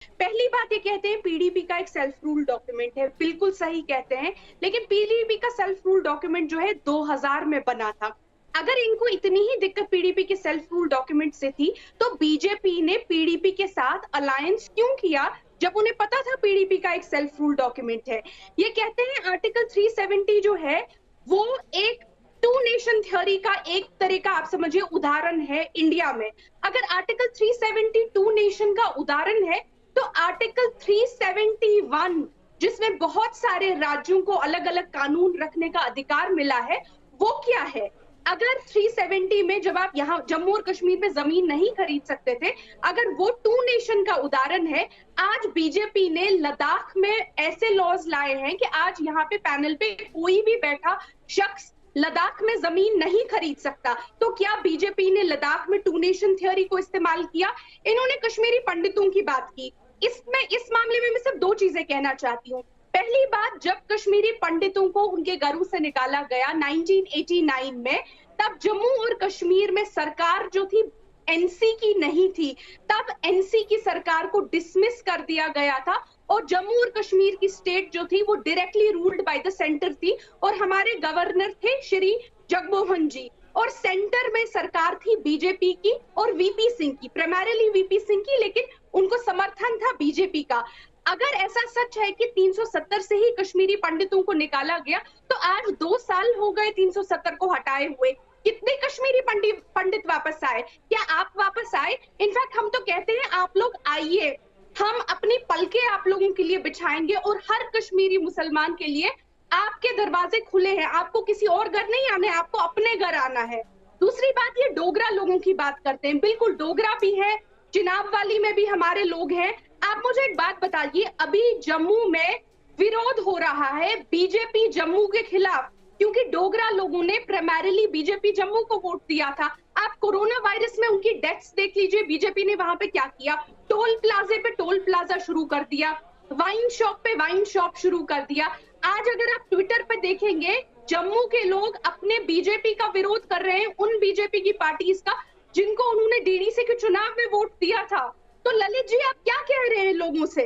पहली बात ये कहते हैं पीडीपी का एक सेल्फ रूल डॉक्यूमेंट है, बिल्कुल सही कहते हैं, लेकिन पीडीपी का सेल्फ रूल डॉक्यूमेंट जो है 2000 में बना था। अगर इनको इतनी ही दिक्कत पीडीपी के सेल्फ रूल डॉक्यूमेंट से थी, तो बीजेपी ने पीडीपी के साथ अलायंस क्यों किया, जब उन्हें पता था पीडीपी का एक सेल्फ रूल डॉक्यूमेंट है। ये कहते हैं आर्टिकल 370 जो है, वो एक टू नेशन थ्योरी का एक तरह का आप समझिए उदाहरण है इंडिया में। अगर आर्टिकल 370 टू नेशन का उदाहरण है, तो आर्टिकल 371 जिसमें बहुत सारे राज्यों को अलग-अलग कानून रखने का अधिकार मिला है, वो क्या है? अगर 370 में जब आप यहाँ जम्मू और कश्मीर में जमीन नहीं खरीद सकते थे, अगर वो टू नेशन का उदाहरण है, आज बीजेपी ने लद्दाख में ऐसे लॉज लाए हैं कि आज यहाँ पे पैनल पे कोई भी बैठा शख्स लद्दाख में जमीन नहीं खरीद सकता। तो क्या बीजेपी ने लद्दाख में टू नेशन थ्योरी को इस्तेमाल किया? इन्होंने कश्मीरी पंडितों की बात की। इस मामले में मैं सिर्फ 2 चीजें कहना चाहती हूँ। पहली बात, जब कश्मीरी पंडितों को उनके घरों से निकाला गया 1989 में, तब जम्मू और कश्मीर में सरकार जो थी एनसी की नहीं थी। तब एनसी की सरकार को डिसमिस कर दिया गया था और जम्मू और कश्मीर की स्टेट जो थी वो directly ruled by the centre थी और हमारे गवर्नर थे श्री जगमोहन जी। और सेंटर में सरकार थी बीजेपी की और वीपी सिंह की, प्राइमरीली वीपी सिंह की, लेकिन उनको समर्थन था बीजेपी का। अगर ऐसा सच है कि 370 से ही कश्मीरी पंडितों को निकाला गया, तो आज 2 साल हो गए 370 को हटाए हुए। कितने कश्मीरी पंडित वापस आए? क्या आप वापस आए? इनफैक्ट हम तो कहते हैं आप लोग आइए, हम अपनी पलकें आप लोगों के लिए बिछाएंगे और हर कश्मीरी मुसलमान के लिए आपके दरवाजे खुले हैं। आपको किसी और घर नहीं आना है, आपको अपने घर आना है। दूसरी बात, ये डोगरा लोगों की बात करते हैं, बिल्कुल डोगरा भी है, चिनाब वाली में भी हमारे लोग हैं। आप मुझे एक बात बताइए, अभी जम्मू में विरोध हो रहा है बीजेपी जम्मू के खिलाफ, क्योंकि डोगरा लोगों ने प्राइमरीली बीजेपी जम्मू को वोट दिया था। आप कोरोना वायरस में उनकी डेथ्स देख लीजिए, बीजेपी ने वहां पे क्या किया, टोल प्लाजे पे टोल प्लाजा शुरू कर दिया, वाइन शॉप पे वाइन शॉप शुरू कर दिया। आज अगर आप ट्विटर पे देखेंगे, जम्मू के लोग अपने बीजेपी का विरोध कर रहे हैं, उन बीजेपी की पार्टीज का जिनको उन्होंने डीडीसी के चुनाव में वोट दिया था। तो ललित जी, आप क्या कह रहे हैं लोगों से?